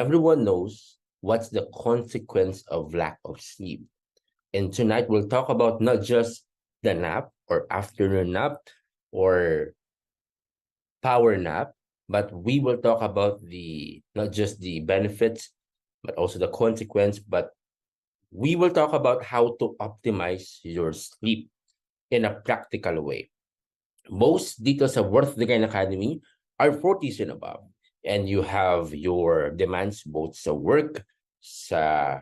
everyone knows what's the consequence of lack of sleep. And tonight we'll talk about not just the nap or afternoon nap or power nap, but we will talk about the not just the benefits, but also the consequence. But we will talk about how to optimize your sleep in a practical way. Most dito sa Worth the Gain Academy are 40s and above. And you have your demands both sa work, sa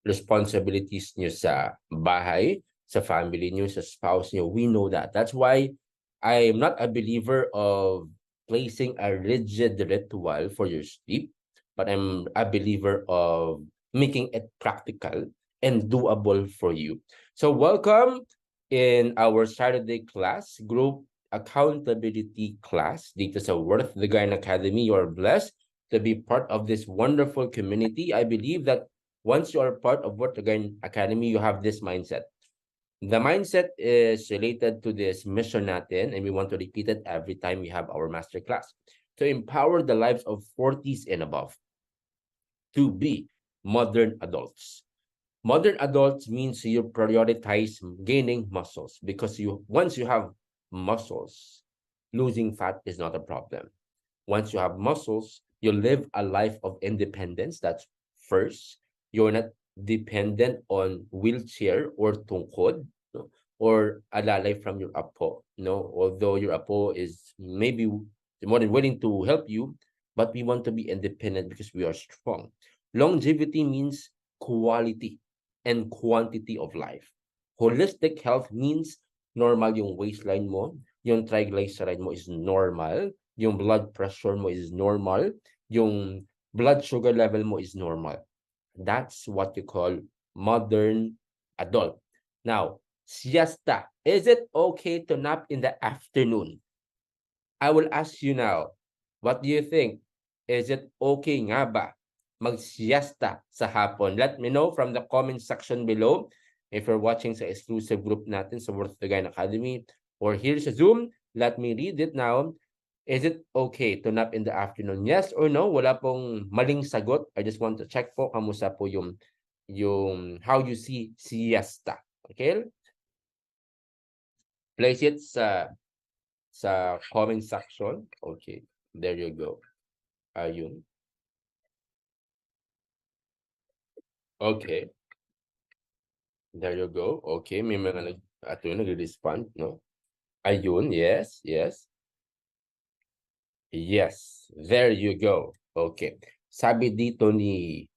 responsibilities nyo sa bahay, sa family nyo, sa spouse nyo. We know that. That's why I'm not a believer of placing a rigid ritual for your sleep, but I'm a believer of making it practical and doable for you. So welcome in our Saturday class, group accountability class dito sa Worth the Gain Academy. You are blessed to be part of this wonderful community. I believe that once you are part of Worth the Gain Academy, you have this mindset. The mindset is related to this mission natin, and we want to repeat it every time we have our masterclass. To empower the lives of 40s and above to be modern adults. Modern adults means you prioritize gaining muscles because once you have muscles, losing fat is not a problem. Once you have muscles, you live a life of independence. That's first. You're not dependent on wheelchair or tungkod, no? Or alalay from your apo. No, although your apo is maybe more than willing to help you, but we want to be independent because we are strong. Longevity means quality and quantity of life. Holistic health means normal yung waistline mo, yung triglyceride mo is normal, yung blood pressure mo is normal, yung blood sugar level mo is normal. That's what you call modern adult. Now, siesta. Is it okay to nap in the afternoon? I will ask you now, what do you think? Is it okay nga ba mag-siesta sa hapon? Let me know from the comment section below. If you're watching sa exclusive group natin sa Worth the Gain Academy or here sa Zoom, let me read it now. Is it okay to nap in the afternoon? Yes or no? Wala pong maling sagot. I just want to check po kamusta po yung how you see siesta. Okay? Place it sa comment section. Okay. There you go. Ayun. Okay. There you go. Okay, may mga nag-respond, no? Ayun, yes, yes. Yes, there you go. Okay. Sabi dito ni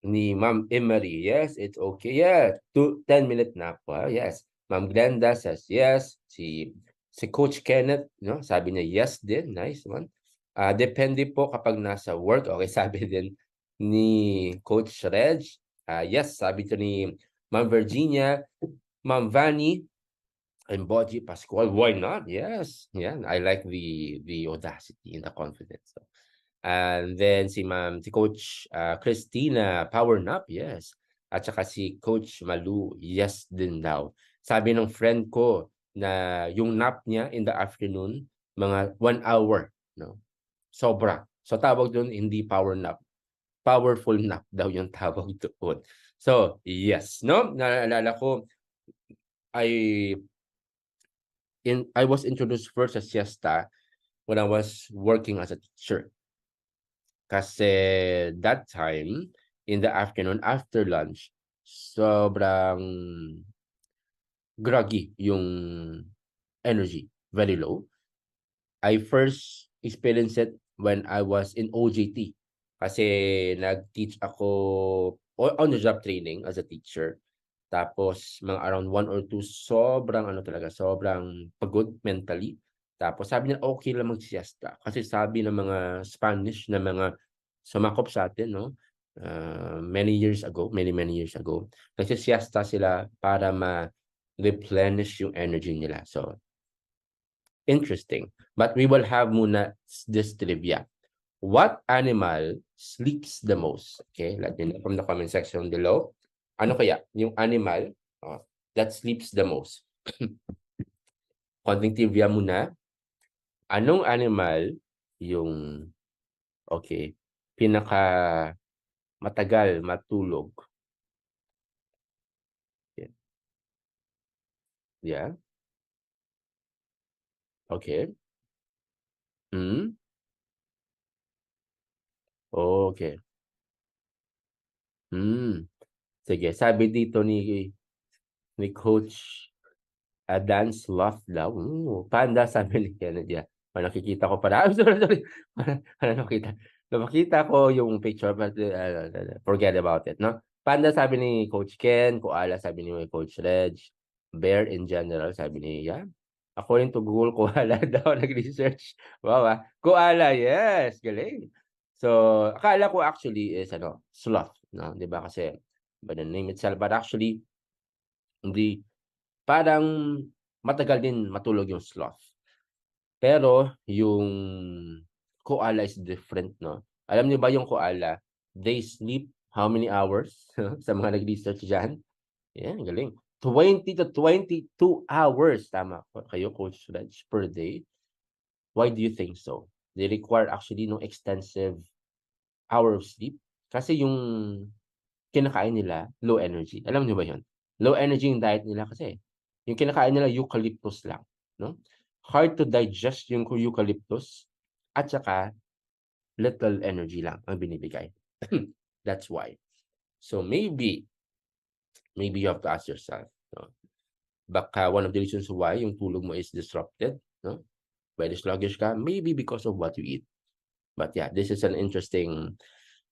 Ma'am Emery, yes, it's okay. Yeah, 10-minute nap. Yes. Ma'am Glenda says yes. Si Coach Kenneth, no? Sabi niya yes din. Nice one. Depende po kapag nasa work. Okay, sabi din ni Coach Reg. Yes, sabi to ni Ma'am Virginia, Ma'am Vanny, and Boji Pascual. Why not? Yes. Yeah, I like the audacity and the confidence. So. And then si Coach Christina, power nap, yes. At saka si Coach Malu, yes din daw. Sabi ng friend ko na yung nap niya in the afternoon, mga 1 hour, no? Sobra. So tawag doon hindi power nap. Powerful nap daw yung tawag doon. So, yes, no? Naalala ko, I was introduced first sa siesta when I was working as a teacher. Kasi that time, in the afternoon, after lunch, sobrang groggy yung energy, very low. I first experienced it when I was in OJT. Kasi nag-teach ako on-the-job training as a teacher. Tapos mga around 1 or 2, sobrang sobrang pagod mentally. Tapos sabi niya okay lang mag-siesta kasi sabi ng mga Spanish na mga sumakop sa atin, no? Many years ago, many years ago, nagsi-siesta sila para ma-replenish yung energy nila. So interesting. But we will have muna this trivia. What animal sleeps the most? Okay, let me know from the comment section below. Ano kaya yung animal that sleeps the most? Konting trivia muna. Anong animal yung Okay. Pinaka matagal matulog. Yeah. Yeah. Okay. Hmm. Okay. Hmm. Sige, sabi dito ni Coach dance sloth daw. Panda sabi ni Kennedy. Parang nakikita ko para sorry. Parang nakita ko yung picture but forget about it, no? Panda sabi ni Coach Ken, koala sabi ni Coach Reg, bear in general sabi ni according to Google, koala daw nag-research. Wow, koala, yes, galing. So, akala ko actually is sloth, no? 'Di ba kasi by the name itself, but actually hindi. Parang matagal din matulog yung sloth. Pero yung koala is different, 'no? Alam niyo ba yung koala, they sleep how many hours? Sa mga nag-research diyan? Yan, galing. 20 to 22 hours, tama kayo, Coach Reg, per day. Why do you think so? They require actually no extensive hour of sleep kasi yung kinakain nila low energy. Alam niyo ba 'yun? Low energy yung diet nila kasi yung kinakain nila eucalyptus lang, 'no? Hard to digest yung eucalyptus at saka little energy lang ang binibigay. That's why. So maybe you have to ask yourself, no? Baka one of the reasons why yung tulog mo is disrupted, no? Very sluggish ka, maybe because of what you eat. But yeah, this is an interesting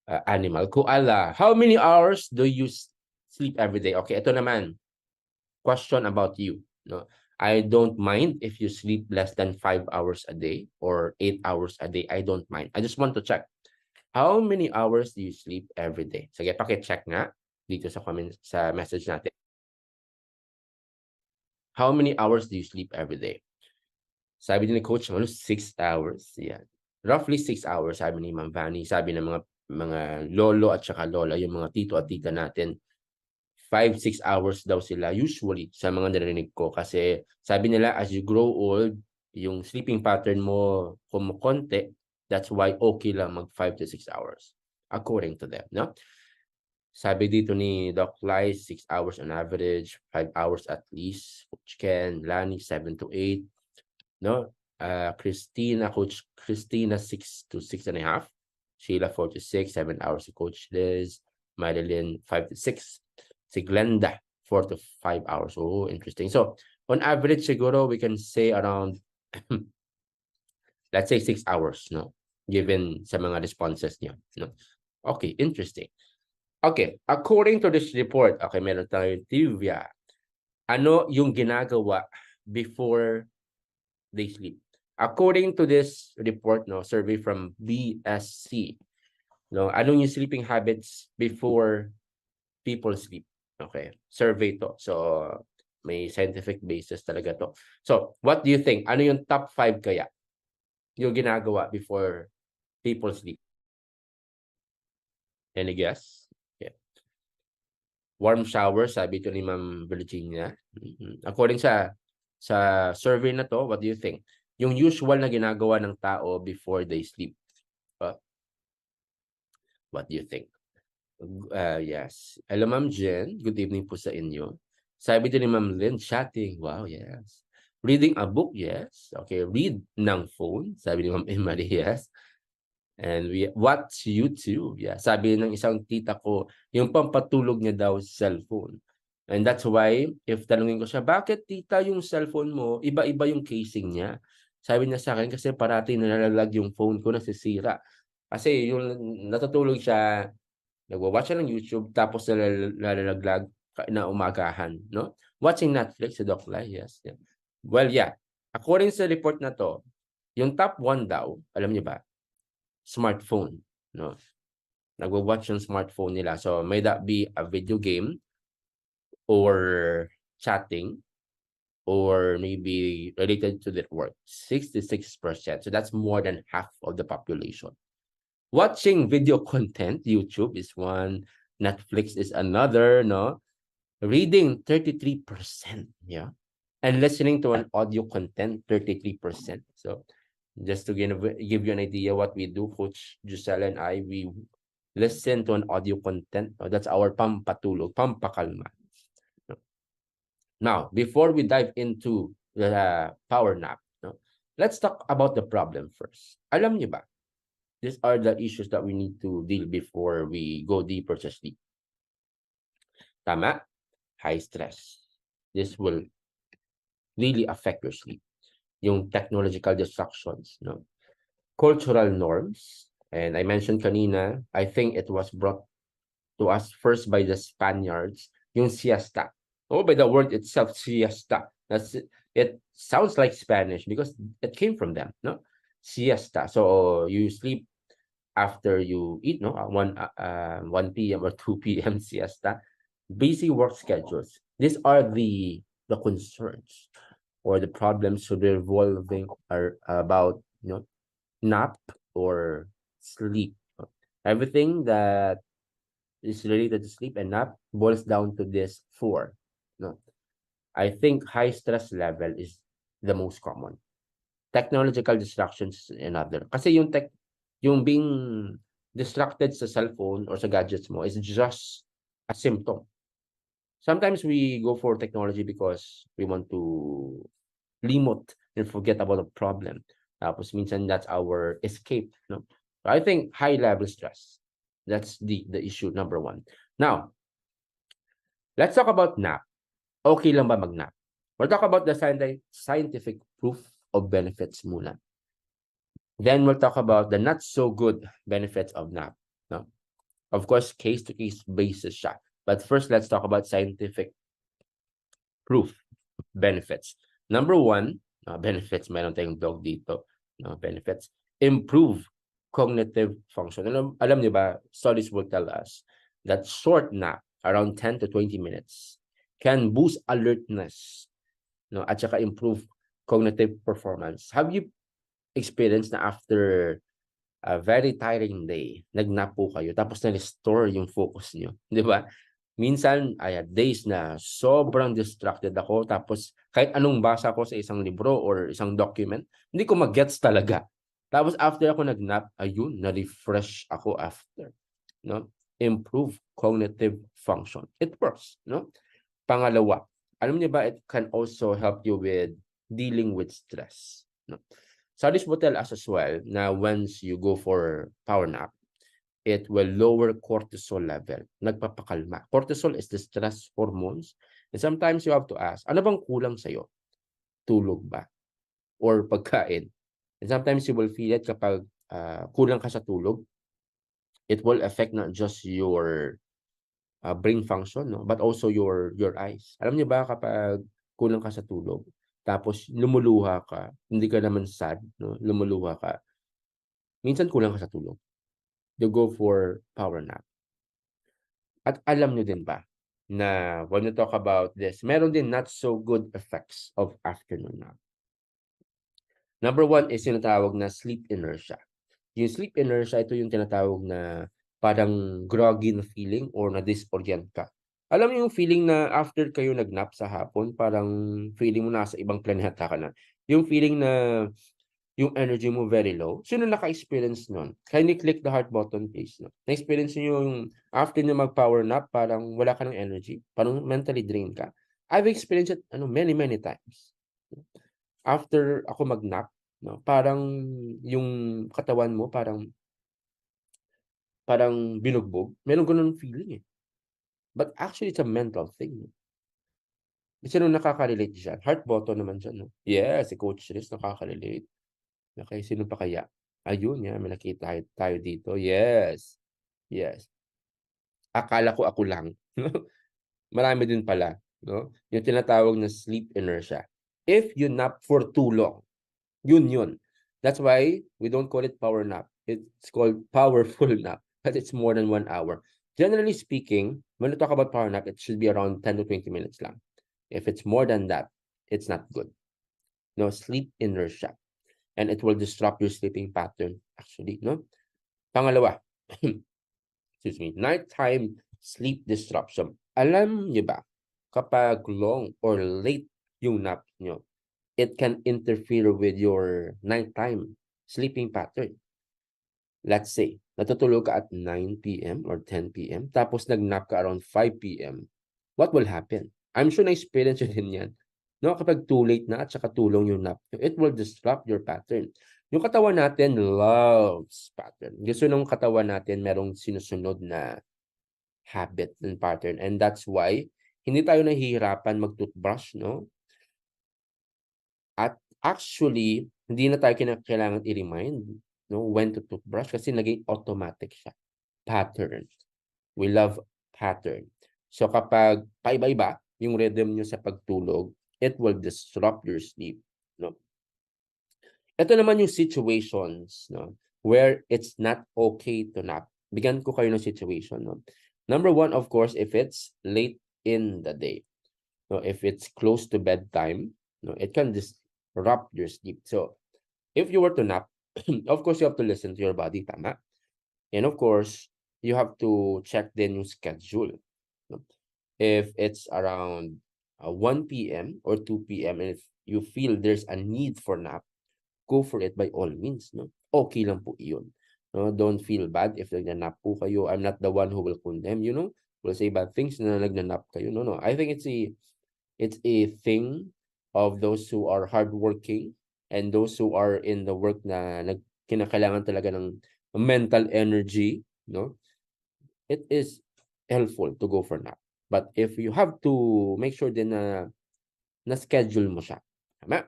animal. Koala, how many hours do you sleep every day? Okay, ito naman. Question about you. No, I don't mind if you sleep less than 5 hours a day or 8 hours a day. I don't mind. I just want to check. How many hours do you sleep every day? Sige, paki-check nga dito sa comment sa message natin. How many hours do you sleep every day? Sabi din ni Coach, 6 hours. Yan. Roughly 6 hours, sabi ni Ma'am Vanny. Sabi ng mga lolo at saka lola, yung mga tito at tita natin, 5-6 hours daw sila usually sa mga narinig ko. Kasi sabi nila, as you grow old, yung sleeping pattern mo kumukonti, that's why okay lang mag 5 to 6 hours. According to them, no? Sabi dito ni Doc Lai, 6 hours on average, 5 hours at least. Coach Ken, Lani, 7 to 8. No? Coach Christina, 6 to 6.5. Sheila, 4 to 6, 7 hours si Coach Liz. Madeline, 5 to 6. Si Glenda, 4 to 5 hours. Oh, interesting. So, on average, siguro, we can say around, let's say 6 hours, no? Given sa mga responses niya, no? Okay, interesting. Okay, according to this report, okay, meron tayong trivia. Ano yung ginagawa before they sleep? According to this report, no, survey from BSC, no, anong yung sleeping habits before people sleep? Okay, survey to. So, may scientific basis talaga to. So, what do you think? Ano yung top 5 kaya yung ginagawa before people sleep? Any guess? Yeah. Warm shower, sabi to ni Ma'am Virginia. According sa survey na to, what do you think? Yung usual na ginagawa ng tao before they sleep. What do you think? Yes. Hello, Ma'am Jen. Good evening po sa inyo. Sabi din ni Ma'am Lynn, chatting. Wow, yes. Reading a book, yes. Okay, read ng phone. Sabi ni Ma'am Emily, yes. And we watch YouTube. Yeah. Sabi ng isang tita ko, yung pampatulog niya daw cellphone. And that's why, if tanungin ko siya, bakit tita yung cellphone mo, iba-iba yung casing niya? Sabi niya sa akin, kasi parati nalalag yung phone ko, nasisira. Kasi yung natutulog siya, nagwa-watch siya ng YouTube, tapos nalalaglag na umagahan, no? Watching Netflix, sa Doc Lai, yes. Yeah. Well, yeah. According sa report na to, yung top 1 daw, alam niyo ba, smartphone, no? Nagwa-watch yung smartphone nila. So, may that be a video game or chatting or maybe related to their work. 66%. So, that's more than half of the population. Watching video content, YouTube is one, Netflix is another, no? Reading, 33%, yeah. And listening to an audio content, 33%. So, Just to give you an idea what we do, Coach Giselle and I, we listen to an audio content. That's our pampatulog, pampakalma. Now, before we dive into the power nap, let's talk about the problem first. Alam niyo ba, these are the issues that we need to deal before we go deeper to sleep. Tama? High stress. This will really affect your sleep. Yung technological distractions, cultural norms, and I mentioned kanina, I think it was brought to us first by the Spaniards, yung siesta. Oh, by the word itself, siesta. It sounds like Spanish because it came from them, no? Siesta. So you sleep after you eat, no? 1 p.m. or 2 p.m. siesta. Busy work schedules. These are the concerns or the problems revolving are about, nap or sleep. Everything that is related to sleep and nap boils down to this four. No, I think high stress level is the most common. Technological distractions is another. Kasi yung being distracted sa cellphone or sa gadgets mo is just a symptom. Sometimes we go for technology because we want to limot and forget about the problem. Tapos minsan that's our escape, no? I think high level stress. That's the issue number one. Now, let's talk about nap. Okay lang ba mag-nap? We'll talk about the scientific proof of benefits muna. Then we'll talk about the not so good benefits of nap. No? Of course, case-to-case basis siya. But first, let's talk about scientific proof benefits. Number one, benefits, meron tayong dog dito. Benefits, improve cognitive function. Alam niyo ba, studies will tell us that short nap, around 10 to 20 minutes, can boost alertness, at saka improve cognitive performance. Have you experienced na after a very tiring day, nagnap po kayo, tapos na-restore yung focus niyo, di ba? Minsan, I had days na sobrang distracted ako, tapos kahit anong basa ko sa isang libro or isang document, hindi ko mag-gets talaga. Tapos after ako nagnap, ayun, na-refresh ako after. Improve cognitive function. It works. Pangalawa, alam niyo ba, it can also help you with dealing with stress. Studies will tell us as well na once you go for power nap, it will lower cortisol level. Nagpapakalma. Cortisol is the stress hormones. And sometimes you have to ask, ano bang kulang sa'yo? Tulog ba? Or pagkain? And sometimes you will feel it kapag kulang ka sa tulog. It will affect not just your brain function, but also your eyes. Alam niyo ba kapag kulang ka sa tulog, tapos lumuluha ka, hindi ka naman sad, lumuluha ka, minsan kulang ka sa tulog. You go for power nap. At alam niyo din ba na when we talk about this, meron din not so good effects of afternoon nap. Number one is yung tinatawag na sleep inertia. Yung sleep inertia, ito yung tinatawag na parang groggy na feeling or na-disorient ka. Alam mo yung feeling na after kayo nagnap sa hapon, parang feeling mo nasa ibang planeta ka na. Yung feeling na yung energy mo very low. Sino naka-experience nun? Kindly click the heart button, please. Na-experience nyo yung after nyo mag-power nap, parang wala ka ng energy. Parang mentally drained ka. I've experienced it many, many times. After ako mag-nap, parang yung katawan mo, parang binugbog. Meron ganun feeling eh. But actually, it's a mental thing. Sino nakaka-relate dyan? Heart button naman dyan. Yes, si Coach Riz nakaka-relate. Okay, sino pa kaya? Ayun, may nakita tayo dito. Yes. Yes. Akala ko ako lang. Marami din pala. Yung tinatawag na sleep inertia. If you nap for too long, yun. That's why we don't call it power nap. It's called powerful nap. But it's more than 1 hour. Generally speaking, when we talk about power nap, it should be around 10 to 20 minutes lang. If it's more than that, it's not good. Sleep inertia. And it will disrupt your sleeping pattern, actually. Pangalawa, excuse me, nighttime sleep disruption. Alam niyo ba, kapag long or late yung nap nyo, it can interfere with your nighttime sleeping pattern. Let's say, natutulog ka at 9 p.m. or 10 p.m. tapos nag-nap ka around 5 p.m. What will happen? I'm sure na-experience yun din yan. No, kapag too late na at saka tulong yung nap, it will disrupt your pattern. Yung katawan natin loves pattern. Gusto ng katawan natin merong sinusunod na habit and pattern. And that's why hindi tayo nahihirapan mag-toothbrush, no? At actually, hindi na tayo kailangan i-remind, no, when to toothbrush kasi naging automatic siya. Pattern. We love pattern. So kapag paiba-iba yung rhythm nyo sa pagtulog, it will disrupt your sleep, no? Ito naman yung situations, no, where it's not okay to nap. Bigyan ko kayo ng situation, no. Number one, of course, if it's late in the day. No, if it's close to bedtime, no, it can disrupt your sleep. So, if you were to nap, of course, you have to listen to your body, tama? And of course, you have to check then yung schedule. No? If it's around 1 p.m. or 2 p.m. and if you feel there's a need for nap, go for it by all means. No? Okay lang po iyon. No? Don't feel bad if nagnanap po kayo. I'm not the one who will condemn, will say bad things na nagnanap kayo. No. I think it's a thing of those who are hardworking and those who are in the work na kinakailangan talaga ng mental energy, no? It is helpful to go for nap. But if you have to make sure din na schedule mo siya. Tama?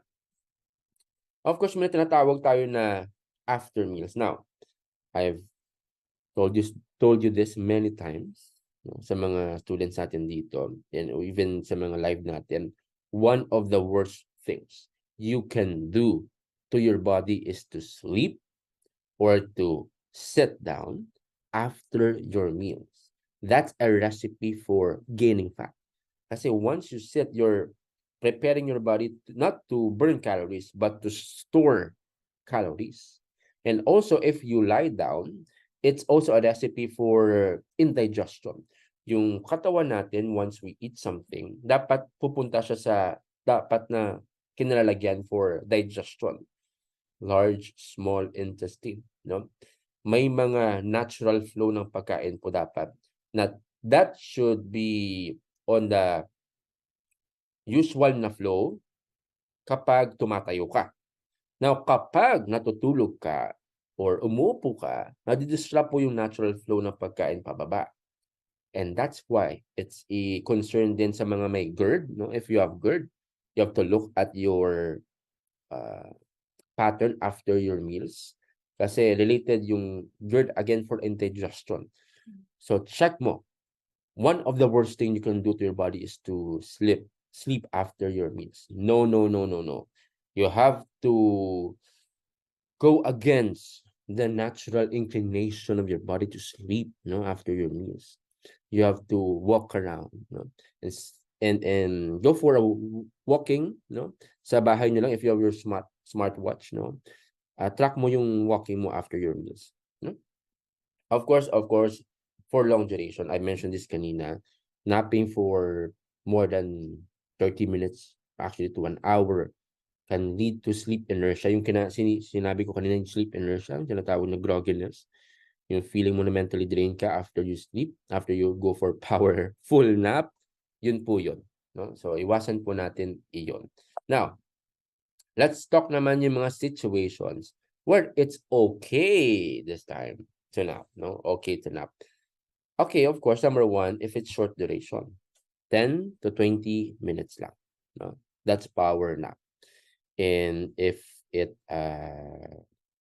Of course, may tinatawag tayo na after meals. Now, I've told you this many times, no, sa mga students natin dito and even sa mga live natin. One of the worst things you can do to your body is to sleep or to sit down after your meals. That's a recipe for gaining fat. Kasi once you sit, you're preparing your body not to burn calories, but to store calories. And also, if you lie down, it's also a recipe for indigestion. Yung katawan natin, once we eat something, dapat pupunta siya sa dapat na kinalalagyan for digestion. Large, small intestine. No? May mga natural flow ng pagkain po dapat. That should be on the usual na flow kapag tumatayo ka. Now, kapag natutulog ka or umuupo ka, nadidisrupt po yung natural flow ng pagkain pababa. And that's why it's a concern din sa mga may GERD. No? If you have GERD, you have to look at your pattern after your meals. Kasi related yung GERD again for indigestion. So check mo. One of the worst thing you can do to your body is to sleep after your meals. No. You have to go against the natural inclination of your body to sleep, after your meals. You have to walk around, and go for a walking, sa bahay nyo lang if you have your smartwatch, track mo yung walking mo after your meals, Of course, for long duration, I mentioned this kanina, napping for more than 30 minutes, actually to 1 hour, can lead to sleep inertia. Yung sinabi ko kanina, yung sleep inertia, yung tinatawag na grogginess. Yung feeling mo na mentally drained ka after you sleep, after you go for powerful nap, yun po yun. No? So, iwasan po natin iyon. Now, let's talk naman yung mga situations where it's okay this time to nap. No? Okay to nap. Okay, of course, number one, if it's short duration, 10 to 20 minutes lang. No? That's power nap. And if it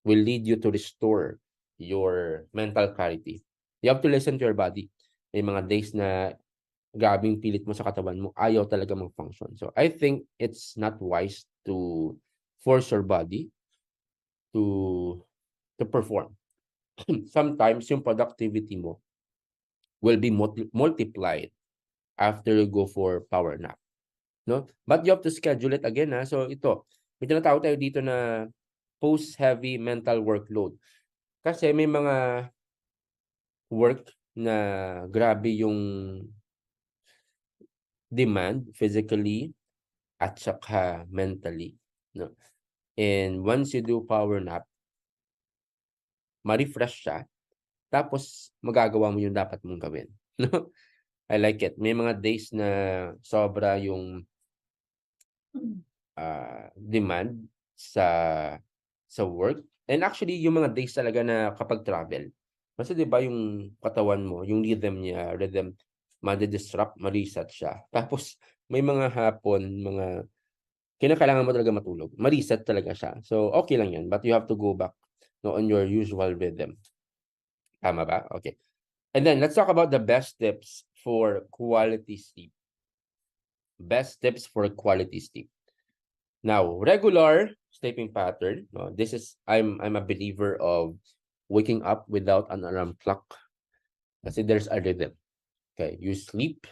will lead you to restore your mental clarity, you have to listen to your body. May mga days na grabing pilit mo sa katawan mo, ayaw talaga mag-function. So I think it's not wise to force your body to perform. Sometimes yung productivity mo will be multiplied after you go for power nap. No? But you have to schedule it again. So ito, may tinatawag tayo dito na post-heavy mental workload. Kasi may mga work na grabe yung demand physically at saka mentally. No? And once you do power nap, ma-refresh siya, tapos magagawa mo yung dapat mong gawin. No? I like it. May mga days na sobra yung demand sa work. And actually, yung mga days talaga na kapag travel, kasi 'di ba yung katawan mo, yung rhythm madi-disrupt, ma-reset siya. Tapos may mga hapon, mga kinakailangan mo talaga matulog, ma-reset talaga siya. So, okay lang 'yan, but you have to go back, no, on your usual rhythm. Tama ba? Okay. And then let's talk about the best tips for quality sleep. Best tips for quality sleep. Now, regular sleeping pattern, no, this is I'm a believer of waking up without an alarm clock kasi there's a rhythm. Okay, you sleep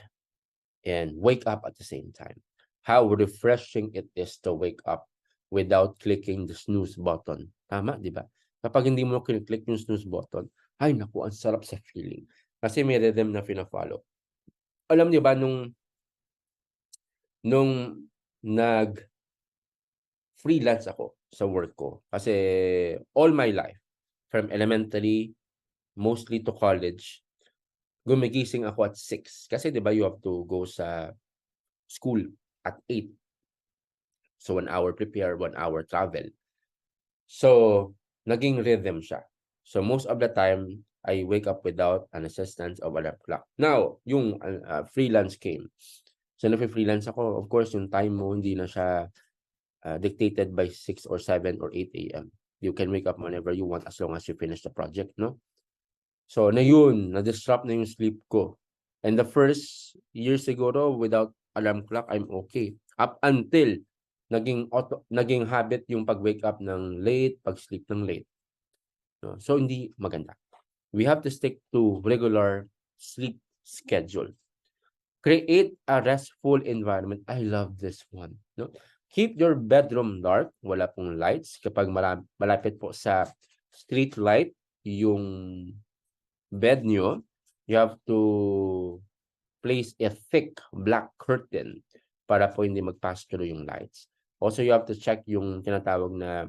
and wake up at the same time. How refreshing it is to wake up without clicking the snooze button. Tama, di ba? Kapag hindi mo click yung snooze button, ay naku, ang sarap sa feeling. Kasi may rhythm na fina-follow. Alam niyo ba nung nag-freelance ako sa work ko, kasi all my life, from elementary, mostly to college, gumigising ako at 6. Kasi 'di ba you have to go sa school at 8. So 1 hour prepare, 1 hour travel. So naging rhythm siya. So most of the time, I wake up without an assistance of alarm clock. Now, yung freelance came. So nagfi-freelance ako, of course, yung time mo hindi na siya dictated by 6 or 7 or 8 a.m. You can wake up whenever you want as long as you finish the project, no? So na yun, na-disrupt na yung sleep ko. And the first year siguro without alarm clock, I'm okay. Up until naging habit yung pag-wake up ng late, pag-sleep ng late. No? So hindi maganda. We have to stick to regular sleep schedule. Create a restful environment. I love this one. No? Keep your bedroom dark, wala pong lights. Kapag malapit po sa street light, yung bed nyo, you have to place a thick black curtain para po hindi mag-pass through yung lights. Also, you have to check yung tinatawag na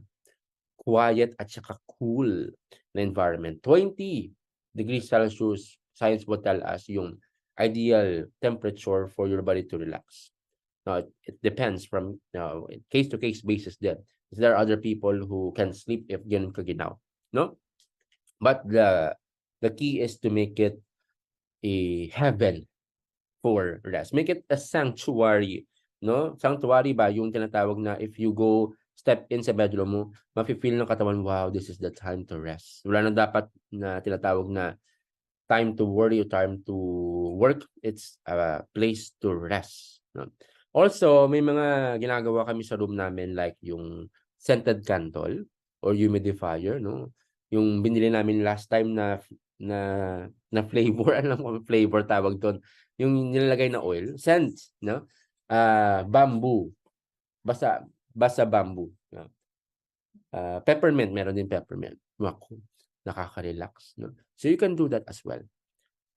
quiet at saka cool na environment. 20 degrees Celsius, science will tell us yung ideal temperature for your body to relax. Now, it depends from case-to-case basis din. There are other people who can sleep if ganun kaginaw, no? But the key is to make it a heaven for rest. Make it a sanctuary, no? Sanctuary ba yung tinatawag na if you go step in sa bedroom mo, mafe-feel ng katawan, wow, this is the time to rest. Wala nang dapat na tinatawag na time to worry or time to work. It's a place to rest, no? Also, may mga ginagawa kami sa room namin like yung scented candle or humidifier, no? Yung binili namin last time na flavor, alam mo flavor tawag doon. Yung nilalagay na oil, scent, no? Bamboo. Basta bamboo. No? Peppermint, meron din peppermint. Naku, nakaka-relax, no? So you can do that as well.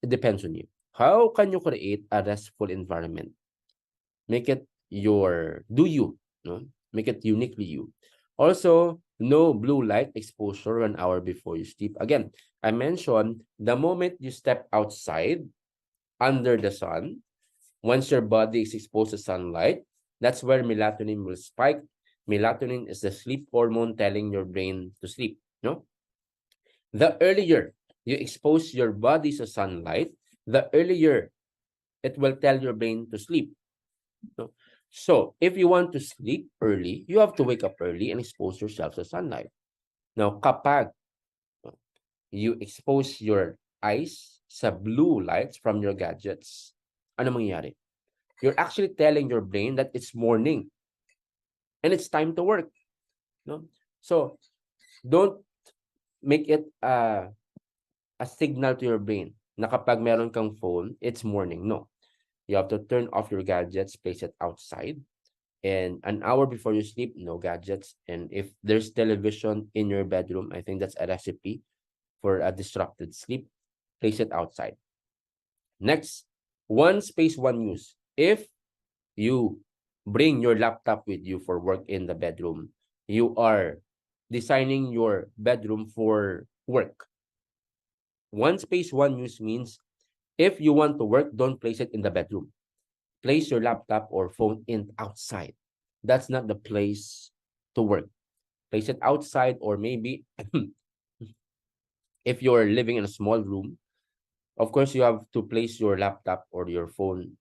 It depends on you. How can you create a restful environment? Make it do you, no? Make it uniquely you. Also, no blue light exposure 1 hour before you sleep. Again, I mentioned the moment you step outside under the sun, once your body is exposed to sunlight, that's where melatonin will spike. Melatonin is the sleep hormone telling your brain to sleep, no? The earlier you expose your body to sunlight, the earlier it will tell your brain to sleep. No? So, if you want to sleep early, you have to wake up early and expose yourself to sunlight. Now, kapag you expose your eyes sa blue lights from your gadgets, ano mangyayari? You're actually telling your brain that it's morning and it's time to work. No? So, don't make it a signal to your brain na kapag meron kang phone, it's morning. No. You have to turn off your gadgets, place it outside. And an hour before you sleep, no gadgets. And if there's television in your bedroom, I think that's a recipe for a disrupted sleep. Place it outside. Next, one space, one use. If you bring your laptop with you for work in the bedroom, you are designing your bedroom for work. One space, one use means if you want to work, don't place it in the bedroom. Place your laptop or phone in outside. That's not the place to work. Place it outside, or maybe if you're living in a small room, of course you have to place your laptop or your phone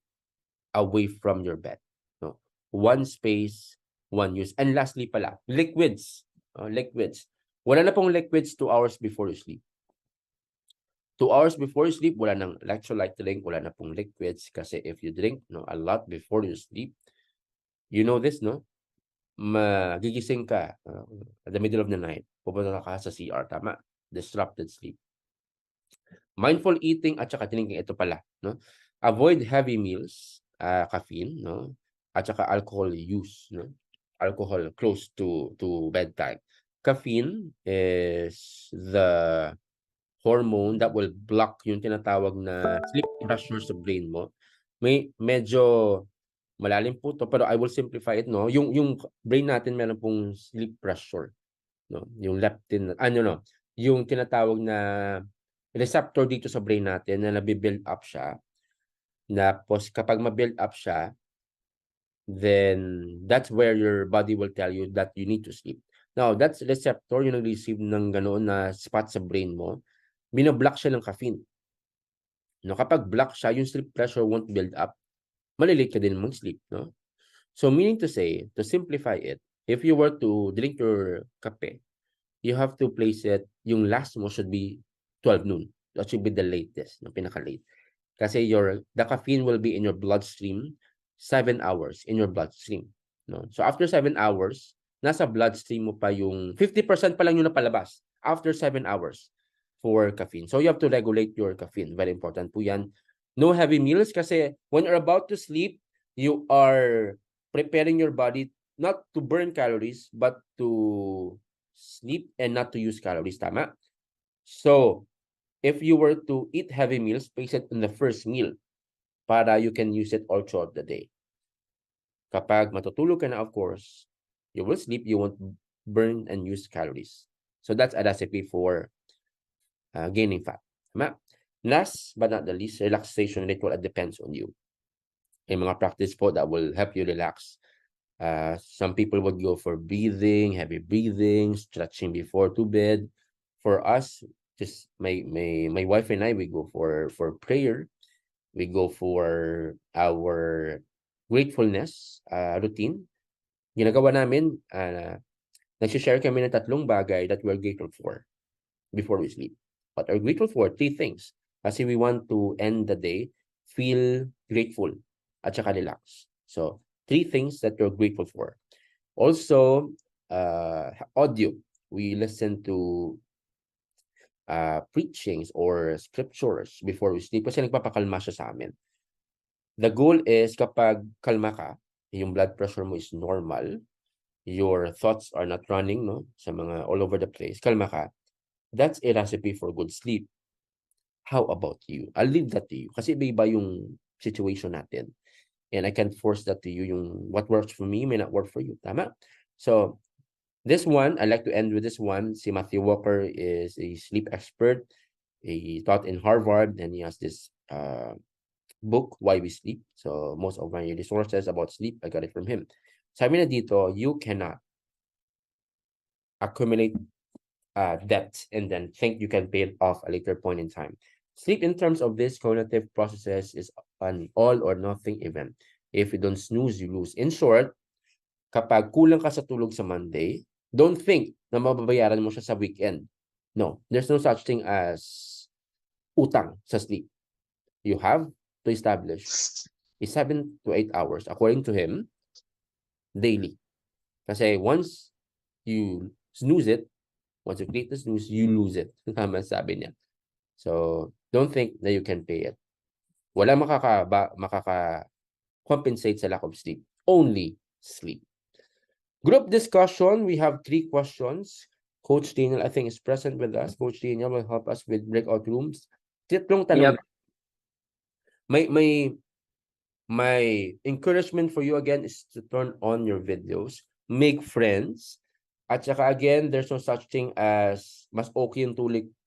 away from your bed. No. One space, one use. And lastly pala, liquids. Liquids. Wala na pong liquids 2 hours before you sleep. 2 hours before you sleep, wala nang electrolyte drink, wala na pong liquids. Kasi if you drink a lot before you sleep, you know this, no? Magigising ka at the middle of the night. Pupunta ka sa CR, tama? Disrupted sleep. Mindful eating at saka drinking, ito pala, no? Avoid heavy meals, caffeine, no? At saka alcohol use, no? Alcohol close to bedtime. Caffeine is the hormone that will block yung tinatawag na sleep pressure sa brain mo. Medyo malalim po to, pero I will simplify it, no? Yung brain natin meron pong sleep pressure, no? Yung leptin, yung tinatawag na receptor dito sa brain natin na nabibuild up siya. Tapos kapag ma-build up siya, then that's where your body will tell you that you need to sleep. Now, that's receptor yung nag-receive ng ganoon na spot sa brain mo, binoblock siya ng caffeine. No, kapag block siya, yung sleep pressure won't build up. Malilate ka din mag-sleep, no? So meaning to say, to simplify it, if you were to drink your kape, you have to place it, yung last mo should be 12 noon. That should be the latest, no, pinaka-late. Kasi the caffeine will be in your bloodstream 7 hours in your bloodstream, no? So after 7 hours, nasa bloodstream mo pa yung 50% pa lang yung napalabas after 7 hours for caffeine. So you have to regulate your caffeine. Very important po yan. No heavy meals kasi when you're about to sleep, you are preparing your body not to burn calories but to sleep and not to use calories. Tama? So if you were to eat heavy meals, place it in the first meal para you can use it all throughout the day. Kapag matutulog ka na, of course, you will sleep, you won't burn and use calories. So that's a recipe for gaining fat. Tama? Last but not the least, relaxation ritual, it depends on you. May mga practice po that will help you relax. Some people would go for breathing, heavy breathing, stretching before to bed. For us, just my wife and I, we go for prayer. We go for our gratefulness routine. Ginagawa namin, nagsishare kami ng 3 bagay that we're grateful for before we sleep. What are grateful for? 3 things. Kasi we want to end the day, feel grateful, at saka relax. So, 3 things that you're grateful for. Also, audio. We listen to preachings or scriptures before we sleep kasi nagpapakalma siya sa amin. The goal is kapag kalma ka, yung blood pressure mo is normal, your thoughts are not running, no, sa mga all over the place, kalma ka, that's a recipe for good sleep. How about you? I'll leave that to you kasi iba-iba yung situation natin. And I can't force that to you. Yung what works for me may not work for you. Tama? So, this one, I like to end with this one. Si Matthew Walker is a sleep expert. He taught in Harvard and he has this book, Why We Sleep. So, most of my resources about sleep, I got it from him. Sabi na dito, you cannot accumulate debt and then think you can pay it off a later point in time. Sleep in terms of this cognitive processes is an all or nothing event. If you don't snooze, you lose. In short, kapag kulang ka sa tulog sa Monday, don't think na mababayaran mo siya sa weekend. No, there's no such thing as utang sa sleep. You have to establish is 7 to 8 hours, according to him, daily. Kasi once you snooze it, once you create the snooze, you lose it. Tama sabi niya. So, don't think that you can pay it. Wala makaka-compensate sa lack of sleep. Only sleep. Group discussion, we have 3 questions. Coach Daniel, I think, is present with us. Coach Daniel will help us with breakout rooms. Tatlong tanong. Yep. My encouragement for you again is to turn on your videos, make friends, at saka again, there's no such thing as mas okay yung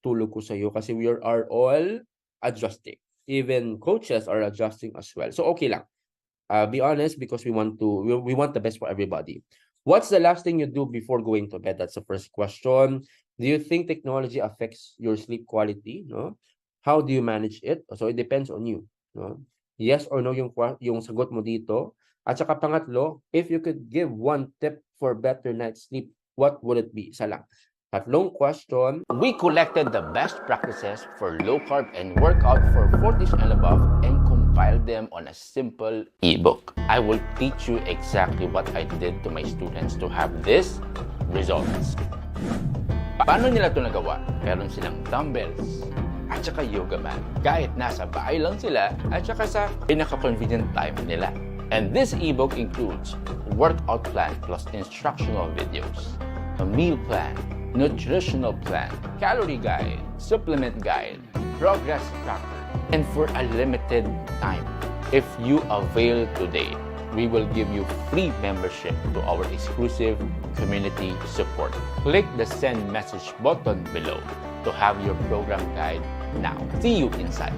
tulog ko sa'yo kasi we are all adjusting. Even coaches are adjusting as well. So okay lang. Be honest because we want the best for everybody. What's the last thing you do before going to bed? That's the first question. Do you think technology affects your sleep quality? No? How do you manage it? So it depends on you. No? Yes or no yung sagot mo dito. At saka pangatlo, if you could give one tip for better night's sleep, what would it be? Isa lang. Tatlong question. We collected the best practices for low carb and workout for 40s and above and compiled them on a simple ebook. I will teach you exactly what I did to my students to have these results. Paano nila ito nagawa? Meron silang dumbbells at saka yoga mat. Kahit nasa bahay lang sila at saka sa pinaka-convenient time nila. And this ebook includes workout plan plus instructional videos, a meal plan, nutritional plan, calorie guide, supplement guide, progress tracker, and for a limited time. If you avail today, we will give you free membership to our exclusive community support. Click the send message button below to have your program guide now. See you inside.